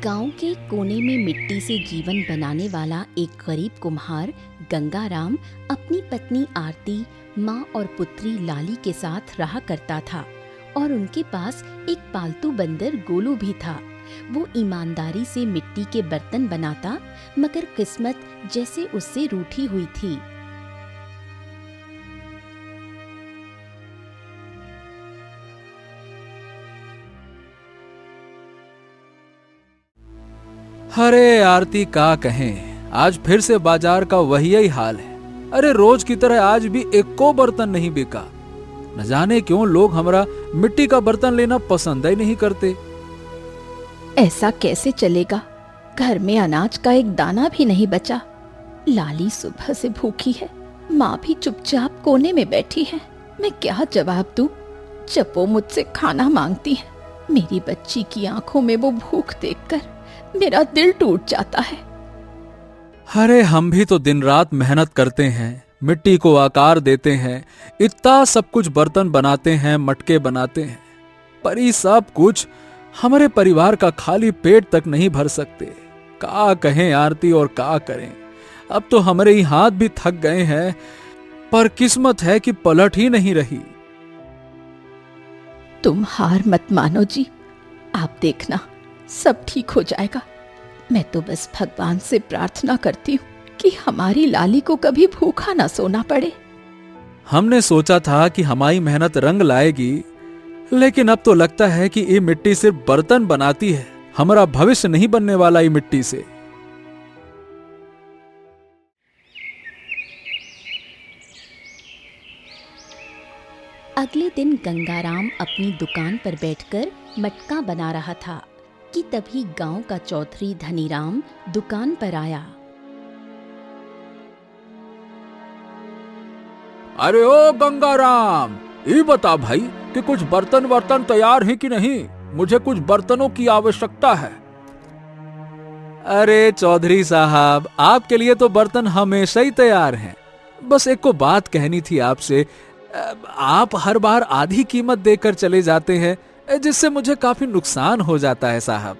गांव के कोने में मिट्टी से जीवन बनाने वाला एक गरीब कुम्हार गंगाराम अपनी पत्नी आरती, माँ और पुत्री लाली के साथ रहा करता था और उनके पास एक पालतू बंदर गोलू भी था। वो ईमानदारी से मिट्टी के बर्तन बनाता, मगर किस्मत जैसे उससे रूठी हुई थी। अरे आरती का कहें, आज फिर से बाजार का वही हाल है। अरे रोज की तरह आज भी एको बर्तन नहीं बिका। न जाने क्यों लोग हमारा मिट्टी का बर्तन लेना पसंद ही नहीं करते। ऐसा कैसे चलेगा? घर में अनाज का एक दाना भी नहीं बचा। लाली सुबह से भूखी है, माँ भी चुपचाप कोने में बैठी है। मैं क्या जवाब दूं जब वो मुझसे खाना मांगती है। मेरी बच्ची की आंखों में वो भूख देखकर मेरा दिल टूट जाता है। अरे हम भी तो दिन रात मेहनत करते हैं, मिट्टी को आकार देते हैं, इतना सब कुछ बर्तन बनाते हैं, मटके बनाते हैं, पर ये सब कुछ हमारे परिवार का खाली पेट तक नहीं भर सकते। का कहें आरती और का करें। अब तो हमारे ही हाथ भी थक गए हैं, पर किस्मत है कि पलट ही नहीं रही। तुम हार मत मानो जी, आप देखना सब ठीक हो जाएगा। मैं तो बस भगवान से प्रार्थना करती हूँ कि हमारी लाली को कभी भूखा ना सोना पड़े। हमने सोचा था कि हमारी मेहनत रंग लाएगी, लेकिन अब तो लगता है कि ये मिट्टी सिर्फ बर्तन बनाती है, हमारा भविष्य नहीं बनने वाला ये मिट्टी से। अगले दिन गंगाराम अपनी दुकान पर बैठकर मटका बना रहा था कि तभी गांव का चौधरी धनीराम दुकान पर आया। अरे ओ गंगाराम, ये बता भाई कि कुछ बर्तन तैयार हैं कि नहीं? मुझे कुछ बर्तनों की आवश्यकता है। अरे चौधरी साहब, आपके लिए तो बर्तन हमेशा ही तैयार हैं। बस एक को बात कहनी थी आपसे। आप हर बार आधी कीमत देकर चले जाते हैं, जिससे मुझे काफी नुकसान हो जाता है साहब।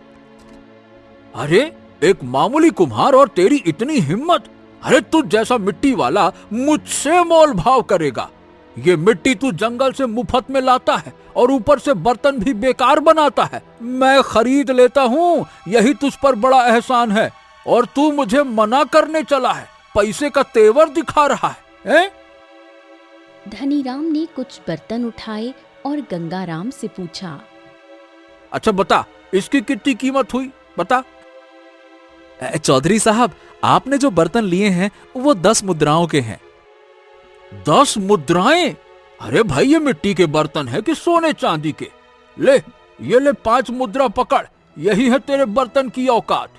अरे एक मामूली कुम्हार और तेरी इतनी हिम्मत! अरे तुझ जैसा मिट्टी वाला मुझसे मोल भाव करेगा? ये मिट्टी तू जंगल से मुफ्त में लाता है और ऊपर से बर्तन भी बेकार बनाता है। मैं खरीद लेता हूँ, यही तुझ पर बड़ा एहसान है, और तू मुझे मना करने चला है, पैसे का तेवर दिखा रहा है? धनीराम ने कुछ बर्तन उठाए और गंगाराम से पूछा। अच्छा बता, इसकी कितनी कीमत हुई, बता। चौधरी साहब, आपने जो बर्तन लिए हैं वो 10 मुद्राओं के हैं। 10 मुद्राएं? अरे भाई ये मिट्टी के बर्तन है कि सोने चांदी के? ले, ये ले 5 मुद्रा पकड़, यही है तेरे बर्तन की औकात।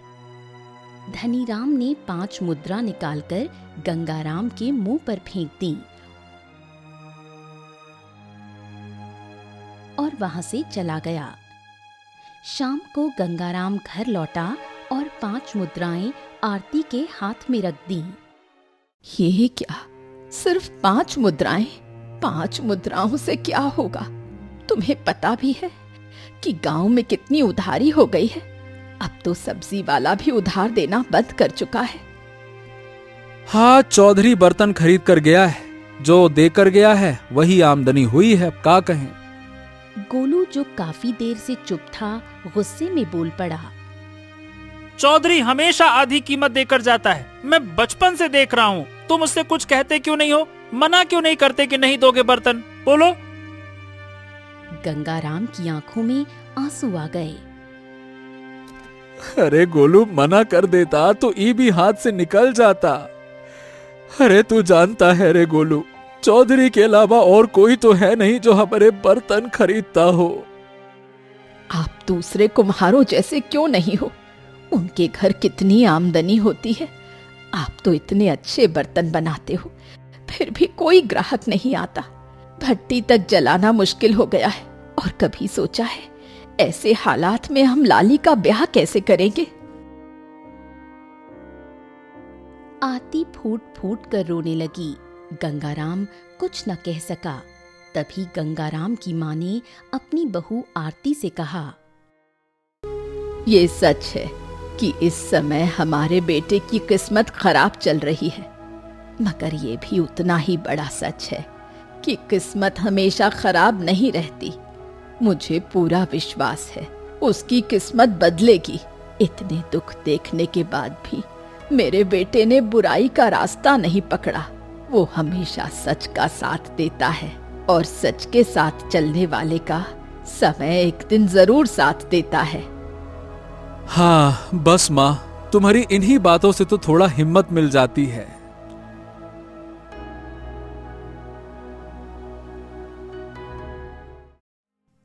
धनीराम ने 5 मुद्रा निकालकर गंगाराम के मुंह पर फेंक दी और वहां से चला गया। शाम को गंगाराम घर लौटा और 5 मुद्राएं आरती के हाथ में रख दी। ये क्या, सिर्फ 5 मुद्राएं? 5 मुद्राओं से क्या होगा? तुम्हें पता भी है कि गांव में कितनी उधारी हो गई है। अब तो सब्जी वाला भी उधार देना बंद कर चुका है। हाँ, चौधरी बर्तन खरीद कर गया है, जो देकर गया है वही आमदनी हुई है, का कहें। गोलू, जो काफी देर से चुप था, गुस्से में बोल पड़ा। चौधरी हमेशा आधी कीमत देकर जाता है। मैं बचपन से देख रहा हूँ। तुम मुझसे कुछ कहते क्यों नहीं हो? मना क्यों नहीं करते कि नहीं दोगे बर्तन? बोलो। गंगाराम की आंखों में आंसू आ गए। अरे गोलू, मना कर देता तो ये भी हाथ से निकल जाता। अरे तू जानता है रे गोलू, चौधरी के अलावा और कोई तो है नहीं जो हमारे बर्तन खरीदता हो। आप दूसरे कुम्हारों जैसे क्यों नहीं हो? उनके घर कितनी आमदनी होती है। आप तो इतने अच्छे बर्तन बनाते हो, फिर भी कोई ग्राहक नहीं आता। भट्टी तक जलाना मुश्किल हो गया है। और कभी सोचा है ऐसे हालात में हम लाली का ब्याह कैसे करेंगे? आरती फूट फूट कर रोने लगी। गंगाराम कुछ न कह सका। तभी गंगाराम की माँ ने अपनी बहू आरती से कहा, ये सच है कि इस समय हमारे बेटे की किस्मत खराब चल रही है, मगर ये भी उतना ही बड़ा सच है कि किस्मत हमेशा खराब नहीं रहती। मुझे पूरा विश्वास है उसकी किस्मत बदलेगी। इतने दुख देखने के बाद भी मेरे बेटे ने बुराई का रास्ता नहीं पकड़ा। वो हमेशा सच का साथ देता है और सच के साथ चलने वाले का समय एक दिन जरूर साथ देता है। हाँ बस माँ, तुम्हारी इन्हीं बातों से तो थोड़ा हिम्मत मिल जाती है।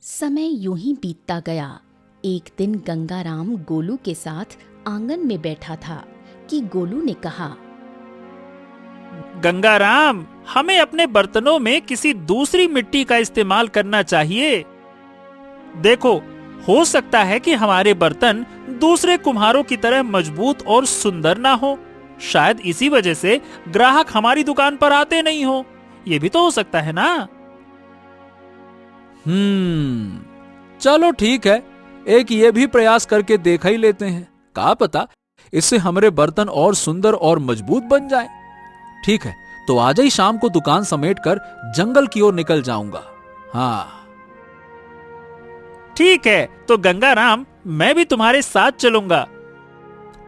समय यूं ही बीतता गया। एक दिन गंगाराम गोलू के साथ आंगन में बैठा था कि गोलू ने कहा, गंगाराम, हमें अपने बर्तनों में किसी दूसरी मिट्टी का इस्तेमाल करना चाहिए। देखो, हो सकता है कि हमारे बर्तन दूसरे कुम्हारों की तरह मजबूत और सुंदर ना हो। शायद इसी वजह से ग्राहक हमारी दुकान पर आते नहीं हो। ये भी तो हो सकता है ना? चलो ठीक है, एक ये भी प्रयास करके देखा ही लेते हैं। क्या पता इससे हमारे बर्तन और सुंदर और मजबूत बन जाएं। ठीक है, तो आज ही शाम को दुकान समेटकर जंगल की ओर निकल जाऊंगा। हाँ ठीक है, तो गंगाराम, मैं भी तुम्हारे साथ चलूंगा।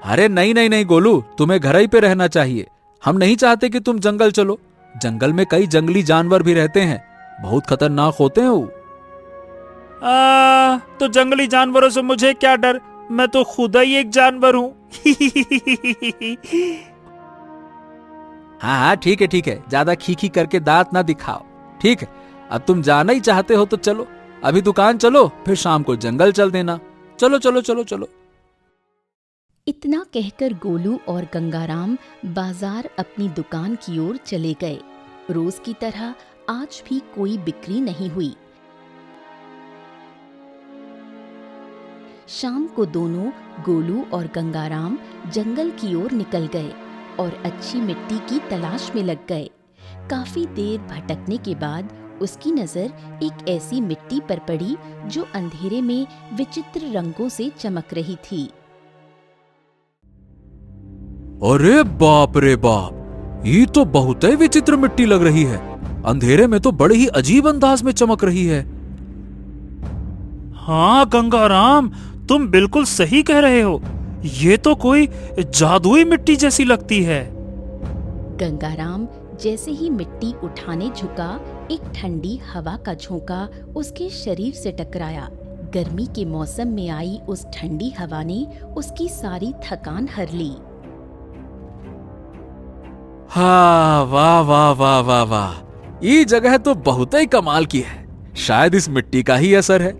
अरे नहीं नहीं नहीं गोलू, तुम्हें घर ही पे रहना चाहिए। हम नहीं चाहते कि तुम जंगल चलो। जंगल में कई जंगली जानवर भी रहते हैं, बहुत खतरनाक होते हैं वो। तो जंगली जानवरों से मुझे क्या डर, मैं तो खुद ही एक जानवर हूँ। हाँ ठीक है, ज्यादा खीखी करके दांत ना दिखाओ। ठीक है, अब तुम जाना ही चाहते हो तो चलो, अभी दुकान चलो, फिर शाम को जंगल चल देना। चलो चलो चलो चलो। इतना कहकर गोलू और गंगाराम बाजार अपनी दुकान की ओर चले गए। रोज की तरह आज भी कोई बिक्री नहीं हुई। शाम को दोनों, गोलू और गंगाराम, जंगल की ओर निकल गए और अच्छी मिट्टी की तलाश में लग गए। काफी देर भटकने के बाद उसकी नजर एक ऐसी मिट्टी पर पड़ी जो अंधेरे में विचित्र रंगों से चमक रही थी। अरे बाप रे बाप, ये तो बहुत ही विचित्र मिट्टी लग रही है। अंधेरे में तो बड़े ही अजीब अंदाज में चमक रही है। हाँ गंगाराम, तुम बिल्कुल सही कह रहे हो। ये तो कोई जादुई मिट्टी जैसी लगती है। गंगाराम जैसे ही मिट्टी उठाने झुका, एक ठंडी हवा का झोंका उसके शरीर से टकराया। गर्मी के मौसम में आई उस ठंडी हवा ने उसकी सारी थकान हर ली। हाँ, वाह वाह वाह वाह वाह, ये जगह तो बहुत ही कमाल की है। शायद इस मिट्टी का ही असर है,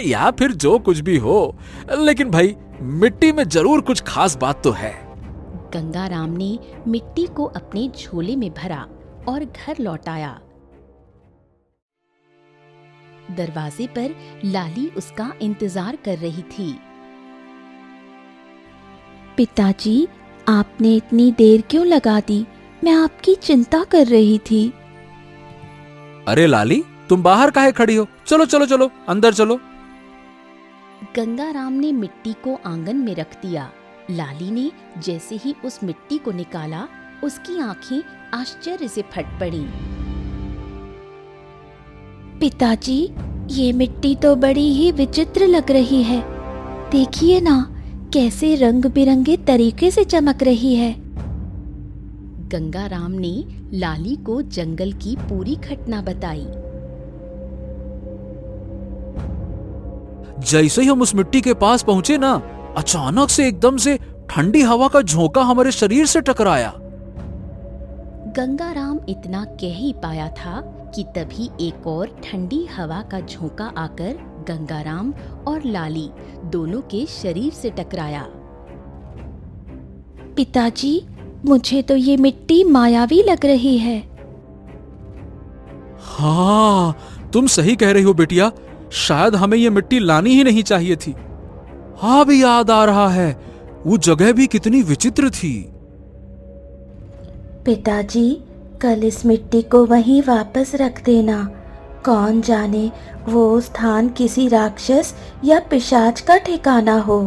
या फिर जो कुछ भी हो, लेकिन भाई मिट्टी में जरूर कुछ खास बात तो है। गंगाराम ने मिट्टी को अपने झोले में भरा और घर लौट आया। दरवाजे पर लाली उसका इंतजार कर रही थी। पिताजी, आपने इतनी देर क्यों लगा दी? मैं आपकी चिंता कर रही थी। अरे लाली, तुम बाहर काहे खड़ी हो? चलो चलो चलो, अंदर चलो। गंगाराम ने मिट्टी को आंगन में रख दिया। लाली ने जैसे ही उस मिट्टी को निकाला, उसकी आंखें आश्चर्य से फट पड़ी। पिताजी, ये मिट्टी तो बड़ी ही विचित्र लग रही है। देखिए ना, कैसे रंग बिरंगे तरीके से चमक रही है। गंगाराम ने लाली को जंगल की पूरी घटना बताई। जैसे ही हम उस मिट्टी के पास पहुंचे ना, अचानक से एकदम से ठंडी हवा का झोंका हमारे शरीर से टकराया। गंगाराम इतना कह ही पाया था कि तभी एक और ठंडी हवा का झोंका आकर गंगाराम और लाली दोनों के शरीर से टकराया। पिताजी, मुझे तो ये मिट्टी मायावी लग रही है। हाँ, तुम सही कह रही हो बेटिया। शायद हमें ये मिट्टी लानी ही नहीं चाहिए थी। हाँ, भी याद आ रहा है, वो जगह भी कितनी विचित्र थी। पिताजी, कल इस मिट्टी को वहीं वापस रख देना। कौन जाने वो स्थान किसी राक्षस या पिशाच का ठिकाना हो।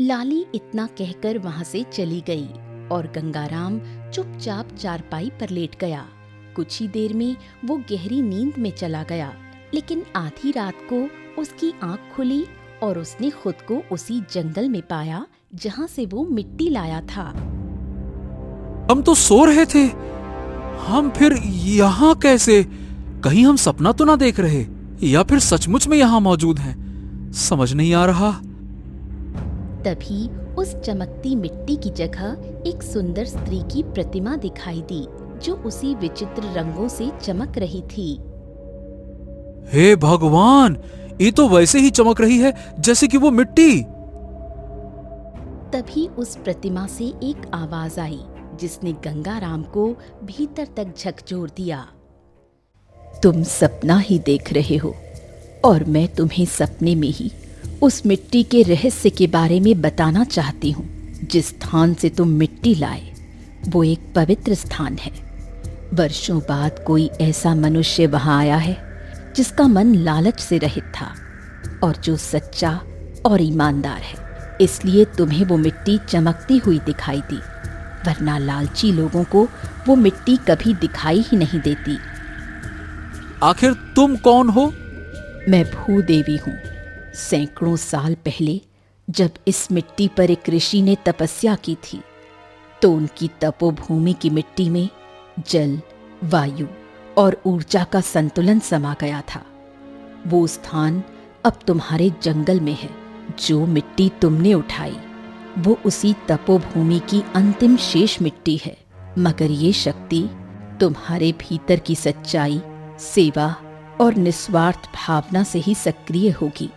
लाली इतना कहकर वहां से चली गई और गंगाराम चुपचाप चारपाई पर लेट गया। कुछ ही देर में वो गहरी नींद में चला गया, लेकिन आधी रात को उसकी आंख खुली और उसने खुद को उसी जंगल में पाया जहां से वो मिट्टी लाया था। हम तो सो रहे थे, हम फिर यहाँ कैसे? कहीं हम सपना तो ना देख रहे, या फिर सचमुच में यहाँ मौजूद हैं? समझ नहीं आ रहा। तभी उस चमकती मिट्टी की जगह एक सुंदर स्त्री की प्रतिमा दिखाई दी, जो उसी विचित्र रंगों से चमक रही थी। हे भगवान, ये तो वैसे ही चमक रही है जैसे कि वो मिट्टी। तभी उस प्रतिमा से एक आवाज आई, जिसने गंगाराम को भीतर तक झकझोर दिया। तुम सपना ही देख रहे हो और मैं तुम्हें सपने में ही उस मिट्टी के रहस्य के बारे में बताना चाहती हूँ। जिस स्थान से तुम मिट्टी लाए वो एक पवित्र स्थान है। वर्षों बाद कोई ऐसा मनुष्य वहां आया है जिसका मन लालच से रहित था और जो सच्चा और ईमानदार है, इसलिए तुम्हें वो मिट्टी चमकती हुई दिखाई दी, वरना लालची लोगों को वो मिट्टी कभी दिखाई ही नहीं देती। आखिर तुम कौन हो? मैं भूदेवी हूँ। सैकड़ों साल पहले जब इस मिट्टी पर एक ऋषि ने तपस्या की थी, तो उनकी तपोभूमि की मिट्टी में जल, वायु और ऊर्जा का संतुलन समा गया था। वो स्थान अब तुम्हारे जंगल में है। जो मिट्टी तुमने उठाई वो उसी तपोभूमि की अंतिम शेष मिट्टी है, मगर ये शक्ति तुम्हारे भीतर की सच्चाई, सेवा और निस्वार्थ भावना से ही सक्रिय होगी।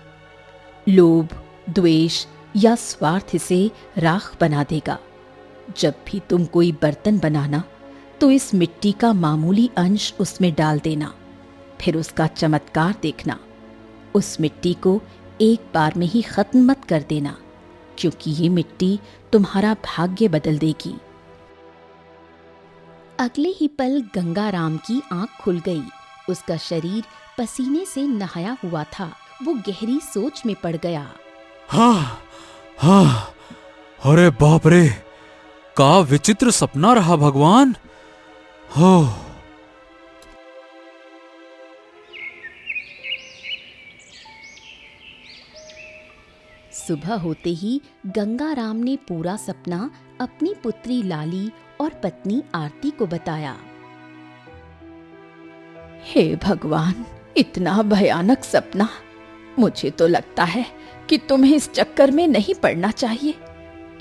लोभ, द्वेष या स्वार्थ इसे राख बना देगा। जब भी तुम कोई बर्तन बनाना तो इस मिट्टी का मामूली अंश उसमें डाल देना, फिर उसका चमत्कार देखना। उस मिट्टी को एक बार में ही खत्म मत कर देना, क्योंकि ये मिट्टी तुम्हारा भाग्य बदल देगी। अगले ही पल गंगाराम की आंख खुल गई। उसका शरीर पसीने से नहाया हुआ था। वो गहरी सोच में पड़ गया। हाँ, हाँ, अरे बाप रे, का विचित्र सपना रहा भगवान। हो सुबह होते ही गंगाराम ने पूरा सपना अपनी पुत्री लाली और पत्नी आरती को बताया। हे भगवान, इतना भयानक सपना! मुझे तो लगता है कि तुम्हें इस चक्कर में नहीं पड़ना चाहिए।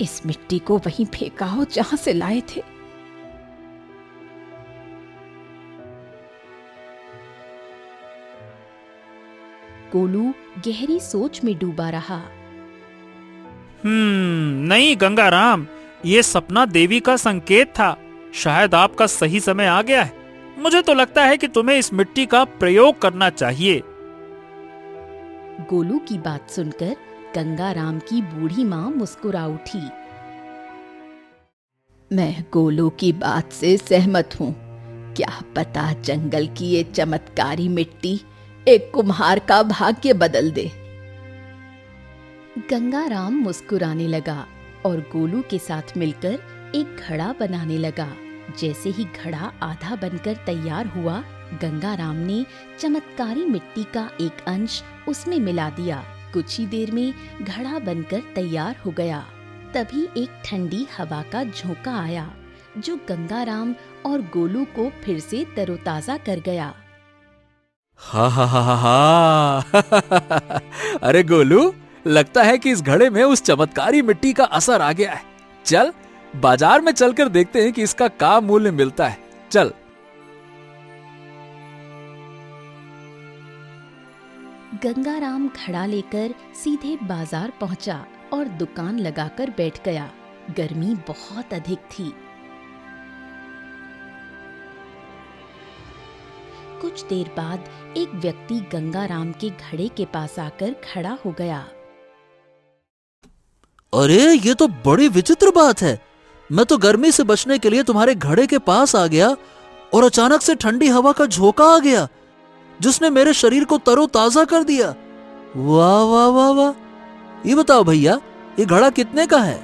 इस मिट्टी को वहीं फेंका हो जहां से लाए थे। गोलू गहरी सोच में डूबा रहा। नहीं गंगाराम, ये सपना देवी का संकेत था। शायद आपका सही समय आ गया है। मुझे तो लगता है कि तुम्हें इस मिट्टी का प्रयोग करना चाहिए। गोलू की बात सुनकर गंगाराम की बूढ़ी माँ मुस्कुरा उठी। मैं गोलू की बात से सहमत हूँ। क्या पता जंगल की ये चमत्कारी मिट्टी एक कुम्हार का भाग्य बदल दे। गंगाराम मुस्कुराने लगा और गोलू के साथ मिलकर एक घड़ा बनाने लगा। जैसे ही घड़ा आधा बनकर तैयार हुआ, गंगाराम ने चमत्कारी मिट्टी का एक अंश उसमें मिला दिया। कुछ ही देर में घड़ा बनकर तैयार हो गया। तभी एक ठंडी हवा का झोंका आया, जो गंगाराम और गोलू को फिर से तरोताजा कर गया। हा हा हा हा हा। अरे गोलू, लगता है कि इस घड़े में उस चमत्कारी मिट्टी का असर आ गया है। चल बाजार में चलकर देखते हैं कि इसका क्या मूल्य मिलता है। चल। गंगाराम घड़ा लेकर सीधे बाजार पहुंचा और दुकान लगाकर बैठ गया। गर्मी बहुत अधिक थी। कुछ देर बाद एक व्यक्ति गंगाराम के घड़े के पास आकर खड़ा हो गया। अरे ये तो बड़ी विचित्र बात है। मैं तो गर्मी से बचने के लिए तुम्हारे घड़े के पास आ गया और अचानक से ठंडी हवा का झोंका आ गया, जिसने मेरे शरीर को तरोताजा कर दिया। वाह वाह वाह वाह। ये बताओ भैया, ये घड़ा कितने का है?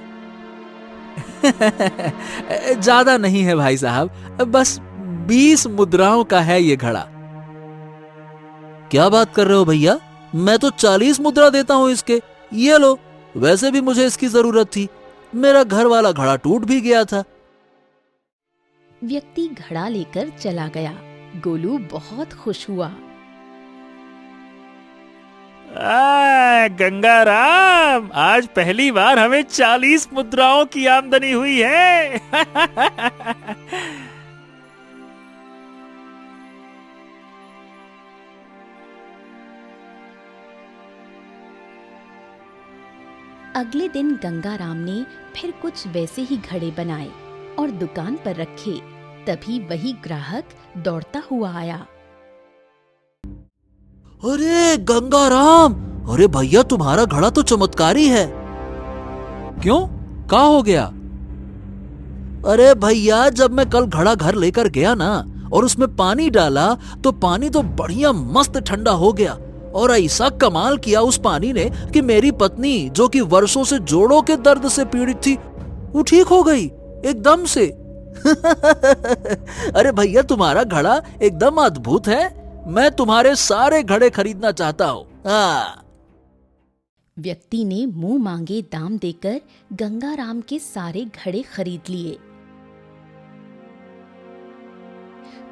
ज्यादा नहीं है भाई साहब, बस 20 मुद्राओं का है ये घड़ा। क्या बात कर रहे हो भैया, मैं तो 40 मुद्रा देता हूं इसके। ये लो, वैसे भी मुझे इसकी जरूरत थी, मेरा घर वाला घड़ा टूट भी गया था। व्यक्ति घड़ा लेकर चला गया। गोलू बहुत खुश हुआ। गंगाराम, आज पहली बार हमें 40 मुद्राओं की आमदनी हुई है। अगले दिन गंगाराम ने फिर कुछ वैसे ही घड़े बनाए और दुकान पर रखे। तभी वही ग्राहक दौड़ता हुआ आया। अरे गंगाराम, अरे भैया तुम्हारा घड़ा तो चमत्कारी है। क्यों, क्या हो गया? अरे भैया, जब मैं कल घड़ा घर लेकर गया ना और उसमें पानी डाला तो पानी तो बढ़िया मस्त ठंडा हो गया, और ऐसा कमाल किया उस पानी ने कि मेरी पत्नी, जो कि वर्षों से जोड़ों के दर्द से पीड़ित थी, वो ठीक हो गई एकदम से। अरे भैया, तुम्हारा घड़ा एकदम अद्भुत है। मैं तुम्हारे सारे घड़े खरीदना चाहता हूँ। हाँ। व्यक्ति ने मुंह मांगे दाम देकर गंगाराम के सारे घड़े खरीद लिए।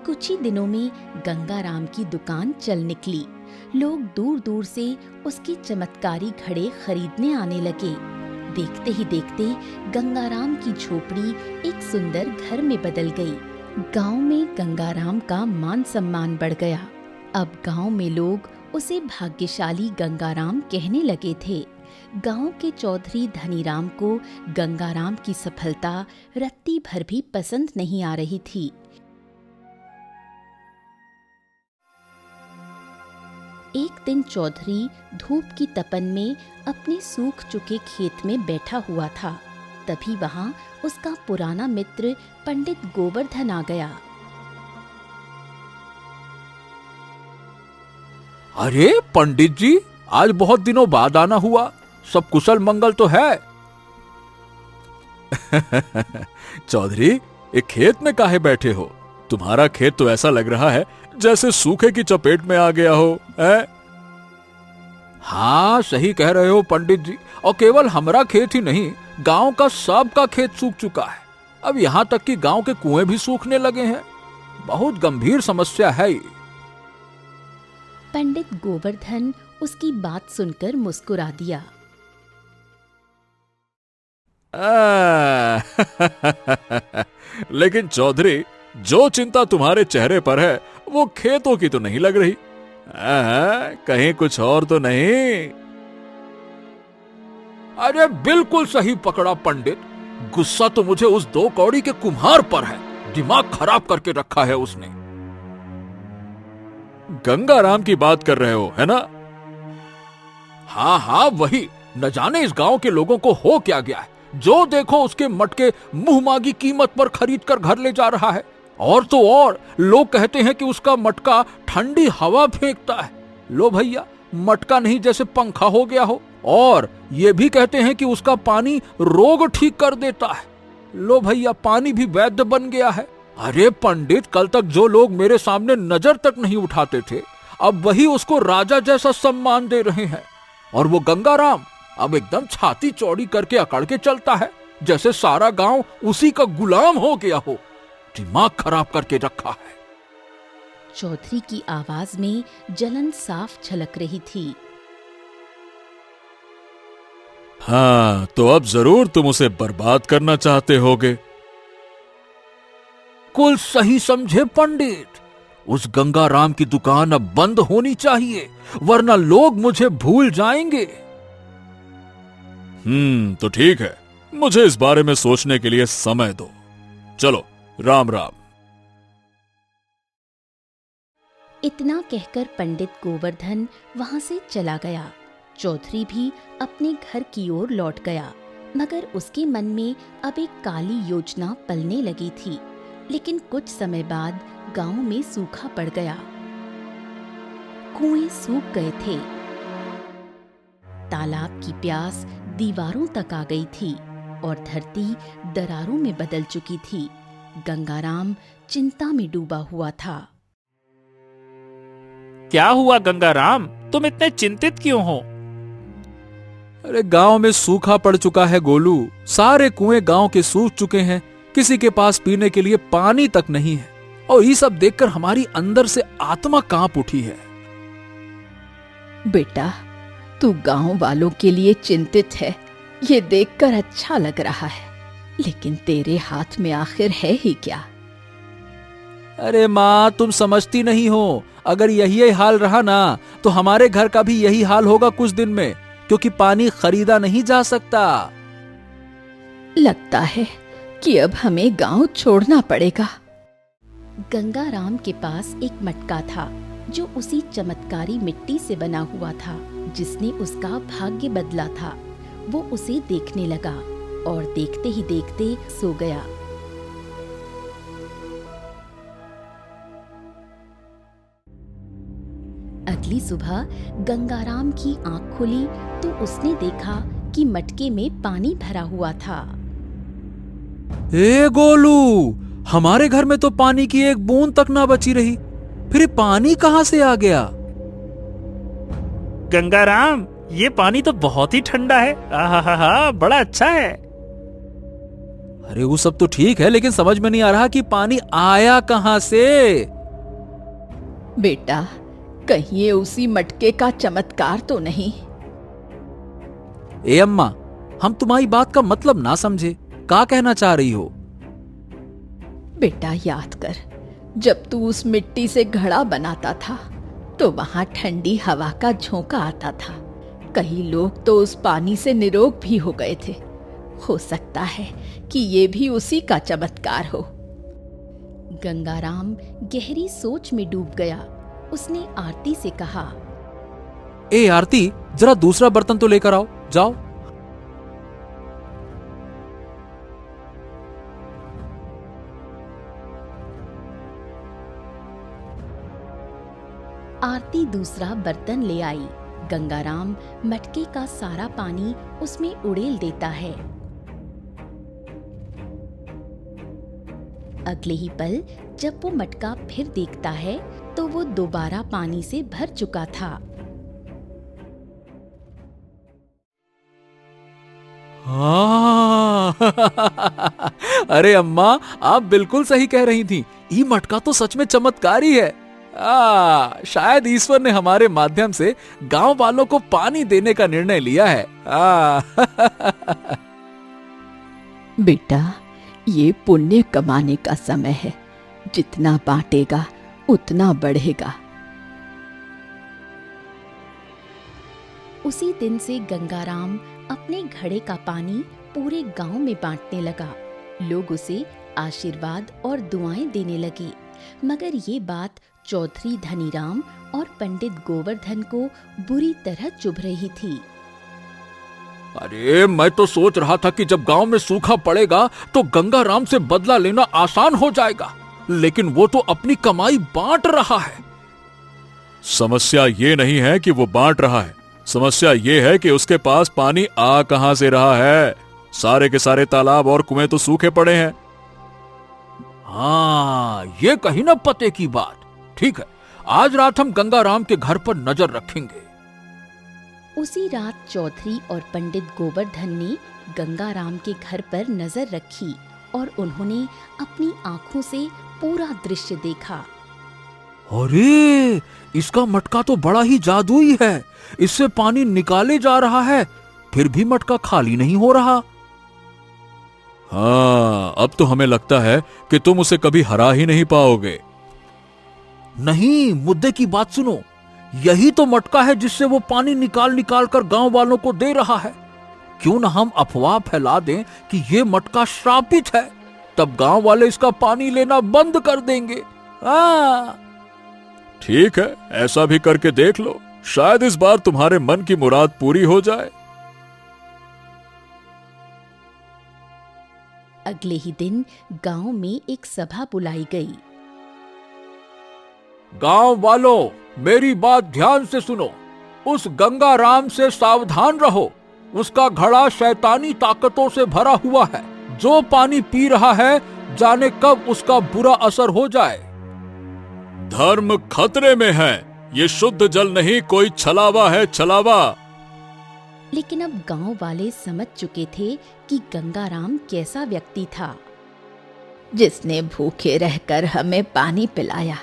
कुछ ही दिनों में गंगाराम की दुकान चल निकली। लोग दूर दूर से उसके चमत्कारी घड़े खरीदने आने लगे। देखते ही देखते गंगाराम की झोपड़ी एक सुंदर घर में बदल गई। गांव में गंगाराम का मान सम्मान बढ़ गया। अब गांव में लोग उसे भाग्यशाली गंगाराम कहने लगे थे। गांव के चौधरी धनीराम को गंगाराम की सफलता रत्ती भर भी पसंद नहीं आ रही थी। एक दिन चौधरी धूप की तपन में अपने सूख चुके खेत में बैठा हुआ था। तभी वहां उसका पुराना मित्र पंडित गोवर्धन आ गया। अरे पंडित जी, आज बहुत दिनों बाद आना हुआ, सब कुशल मंगल तो है? चौधरी, एक खेत में काहे बैठे हो? तुम्हारा खेत तो ऐसा लग रहा है जैसे सूखे की चपेट में आ गया हो, है? हाँ, सही कह रहे हो पंडित जी, और केवल हमारा खेत ही नहीं, गांव का सबका खेत सूख चुका है। अब यहाँ तक कि गांव के कुएं भी सूखने लगे हैं। बहुत गंभीर समस्या है ये। पंडित गोवर्धन उसकी बात सुनकर मुस्कुरा दिया। लेकिन चौधरी, जो चिंता तुम्हारे चेहरे पर है वो खेतों की तो नहीं लग रही। कहीं कुछ और तो नहीं? अरे बिल्कुल सही पकड़ा पंडित, गुस्सा तो मुझे उस 2 कौड़ी के कुम्हार पर है। दिमाग खराब करके रखा है उसने। गंगाराम की बात कर रहे हो, है ना? हाँ हाँ, वही। न जाने इस गांव के लोगों को हो क्या गया है, जो देखो उसके मटके मुंह मांगी कीमत पर खरीद कर घर ले जा रहा है। और तो और लोग कहते हैं कि उसका मटका ठंडी हवा फेंकता है। लो भैया, मटका नहीं जैसे पंखा हो गया हो। और ये भी कहते हैं कि उसका पानी रोग ठीक कर देता है। लो भैया, पानी भी वैद्य बन गया है। अरे पंडित, कल तक जो लोग मेरे सामने नजर तक नहीं उठाते थे, अब वही उसको राजा जैसा सम्मान दे रहे हैं। और वो गंगाराम अब एकदम छाती चौड़ी करके अकड़ के चलता है, जैसे सारा गांव उसी का गुलाम हो गया हो। दिमाग खराब करके रखा है। चौधरी की आवाज में जलन साफ झलक रही थी। हाँ, तो अब जरूर तुम उसे बर्बाद करना चाहते होगे। कुल सही समझे पंडित। उस गंगाराम की दुकान अब बंद होनी चाहिए, वरना लोग मुझे भूल जाएंगे। तो ठीक है, मुझे इस बारे में सोचने के लिए समय दो। चलो, राम राम। इतना कहकर पंडित गोवर्धन वहां से चला गया। चौधरी भी अपने घर की ओर लौट गया, मगर उसके मन में अब एक काली योजना पलने लगी थी। लेकिन कुछ समय बाद गांव में सूखा पड़ गया। कुएं सूख गए थे। तालाब की प्यास दीवारों तक आ गई थी और धरती दरारों में बदल चुकी थी। गंगाराम चिंता में डूबा हुआ था। क्या हुआ गंगाराम, तुम इतने चिंतित क्यों हो? अरे गांव में सूखा पड़ चुका है गोलू। सारे कुएं गांव के सूख चुके हैं। किसी के पास पीने के लिए पानी तक नहीं है। और ये सब देखकर हमारी अंदर से आत्मा कांप उठी है। बेटा, तू गांव वालों के लिए चिंतित है, ये देखकर अच्छा लग रहा है, लेकिन तेरे हाथ में आखिर है ही क्या? अरे माँ, तुम समझती नहीं हो। अगर यही हाल रहा ना तो हमारे घर का भी यही हाल होगा कुछ दिन में, क्योंकि पानी खरीदा नहीं जा सकता। लगता है कि अब हमें गांव छोड़ना पड़ेगा। गंगाराम के पास एक मटका था जो उसी चमत्कारी मिट्टी से बना हुआ था जिसने उसका भाग्य बदला था। वो उसे देखने लगा और देखते ही देखते सो गया। अगली सुबह गंगाराम की आंख खुली तो उसने देखा कि मटके में पानी भरा हुआ था। ए गोलू, हमारे घर में तो पानी की एक बूंद तक ना बची रही, फिर ये पानी कहां से आ गया? गंगाराम, ये पानी तो बहुत ही ठंडा है। आहा, बड़ा अच्छा है। अरे वो सब तो ठीक है, लेकिन समझ में नहीं आ रहा कि पानी आया कहां से। बेटा, कहीं ये उसी मटके का चमत्कार तो नहीं? ए अम्मा, हम तुम्हारी बात का मतलब ना समझे। क्या कहना चाह रही हो? बेटा, याद कर, जब तू उस मिट्टी से घड़ा बनाता था तो वहां ठंडी हवा का झोंका आता था। कई लोग तो उस पानी से निरोग भी हो गए थे। हो सकता है कि ये भी उसी का चमत्कार हो। गंगाराम गहरी सोच में डूब गया। उसने आरती से कहा, ए आरती, जरा दूसरा बर्तन तो लेकर आओ, जाओ। आरती दूसरा बर्तन ले आई। गंगाराम मटके का सारा पानी उसमें उड़ेल देता है। अगले ही पल जब वो मटका फिर देखता है तो वो दोबारा पानी से भर चुका था। हाँ। अरे अम्मा, आप बिल्कुल सही कह रही थी। ये मटका तो सच में चमत्कारी है। शायद ईश्वर ने हमारे माध्यम से गांव वालों को पानी देने का निर्णय लिया है। बेटा, ये पुण्य कमाने का समय है। जितना बांटेगा उतना बढ़ेगा। उसी दिन से गंगाराम अपने घड़े का पानी पूरे गांव में बांटने लगा। लोग उसे आशीर्वाद और दुआएं देने लगे। मगर ये बात चौधरी धनीराम और पंडित गोवर्धन को बुरी तरह चुभ रही थी। अरे, मैं तो सोच रहा था कि जब गांव में सूखा पड़ेगा तो गंगाराम से बदला लेना आसान हो जाएगा, लेकिन वो तो अपनी कमाई बांट रहा है। समस्या ये नहीं है कि वो बांट रहा है, समस्या ये है कि उसके पास पानी आ कहां से रहा है। सारे के सारे तालाब और कुएं तो सूखे पड़े हैं। हाँ, ये कही ना पते की बात। ठीक है, आज रात हम गंगाराम के घर पर नजर रखेंगे। उसी रात चौधरी और पंडित गोवर्धन ने गंगाराम के घर पर नजर रखी और उन्होंने अपनी आंखों से पूरा दृश्य देखा। अरे, इसका मटका तो बड़ा ही जादुई है। इससे पानी निकाले जा रहा है, फिर भी मटका खाली नहीं हो रहा। हाँ, अब तो हमें लगता है कि तुम उसे कभी हरा ही नहीं पाओगे। नहीं, मुद्दे की बात सुनो। यही तो मटका है जिससे वो पानी निकाल निकाल कर गांव वालों को दे रहा है। क्यों ना हम अफवाह फैला दें कि ये मटका श्रापित है, तब गांव वाले इसका पानी लेना बंद कर देंगे। ठीक है, ऐसा भी करके देख लो, शायद इस बार तुम्हारे मन की मुराद पूरी हो जाए। अगले ही दिन गांव में एक सभा बुलाई गई। गांव वालों, मेरी बात ध्यान से सुनो। उस गंगाराम से सावधान रहो। उसका घड़ा शैतानी ताकतों से भरा हुआ है। जो पानी पी रहा है, जाने कब उसका बुरा असर हो जाए। धर्म खतरे में है। ये शुद्ध जल नहीं, कोई छलावा है, छलावा। लेकिन अब गांव वाले समझ चुके थे कि गंगाराम कैसा व्यक्ति था। जिसने भूखे रहकर हमें पानी पिलाया,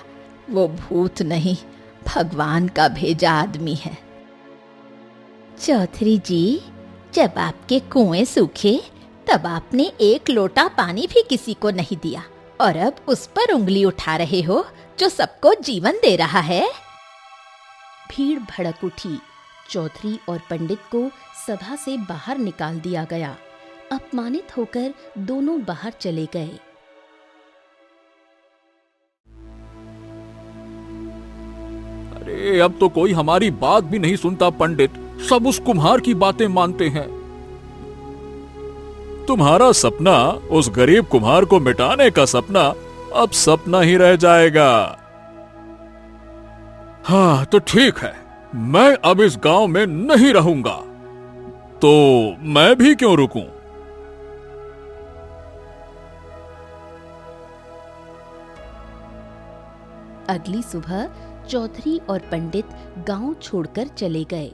वो भूत नहीं, भगवान का भेजा आदमी है। चौधरी जी, जब आपके कुएं सूखे तब आपने एक लोटा पानी भी किसी को नहीं दिया, और अब उस पर उंगली उठा रहे हो जो सबको जीवन दे रहा है। भीड़ भड़क उठी। चौधरी और पंडित को सभा से बाहर निकाल दिया गया। अपमानित होकर दोनों बाहर चले गए। अरे अब तो कोई हमारी बात भी नहीं सुनता पंडित। सब उस कुम्हार की बातें मानते हैं। तुम्हारा सपना, उस गरीब कुम्हार को मिटाने का सपना, अब सपना ही रह जाएगा। हाँ तो ठीक है, मैं अब इस गांव में नहीं रहूंगा। तो मैं भी क्यों रुकूं? अगली सुबह चौधरी और पंडित गांव छोड़कर चले गए।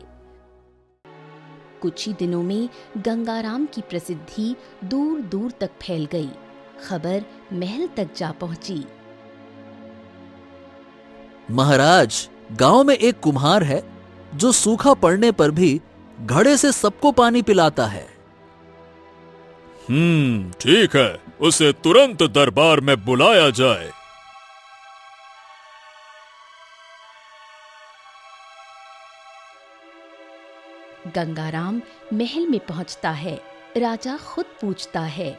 कुछ ही दिनों में गंगाराम की प्रसिद्धि दूर दूर तक फैल गई। खबर महल तक जा पहुंची। महाराज, गांव में एक कुम्हार है जो सूखा पड़ने पर भी घड़े से सबको पानी पिलाता है। ठीक है, उसे तुरंत दरबार में बुलाया जाए। गंगाराम महल में पहुंचता है। राजा खुद पूछता है,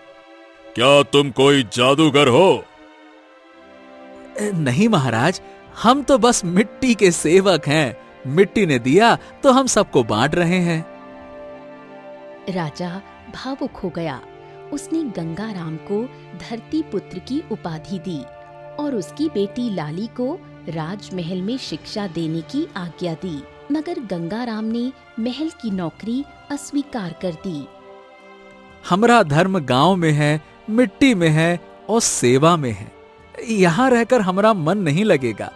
क्या तुम कोई जादूगर हो? नहीं महाराज, हम तो बस मिट्टी के सेवक हैं। मिट्टी ने दिया तो हम सबको बांट रहे हैं। राजा भावुक हो गया। उसने गंगाराम को धरती पुत्र की उपाधि दी और उसकी बेटी लाली को राजमहल में शिक्षा देने की आज्ञा दी। मगर गंगाराम ने महल की नौकरी अस्वीकार कर दी। हमारा धर्म गांव में है, मिट्टी में है और सेवा में है। यहाँ रहकर हमारा मन नहीं लगेगा।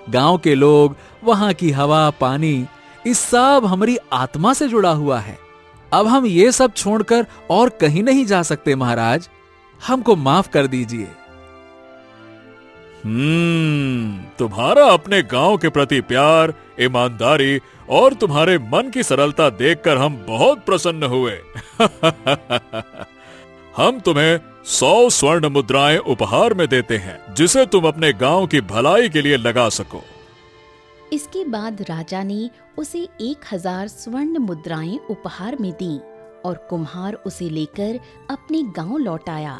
गांव के लोग, वहां की हवा, पानी, इस सब हमारी आत्मा से जुड़ा हुआ है। अब हम ये सब छोड़कर और कहीं नहीं जा सकते महाराज। हमको माफ कर दीजिए। तुम्हारा अपने गांव के प्रति प्यार, ईमानदारी और तुम्हारे मन की सरलता देखकर हम बहुत प्रसन्न हुए। हम तुम्हें 100 स्वर्ण मुद्राएं उपहार में देते हैं, जिसे तुम अपने गांव की भलाई के लिए लगा सको। इसके बाद राजा ने उसे 1000 स्वर्ण मुद्राएं उपहार में दी और कुम्हार उसे लेकर अपने गांव लौट आया।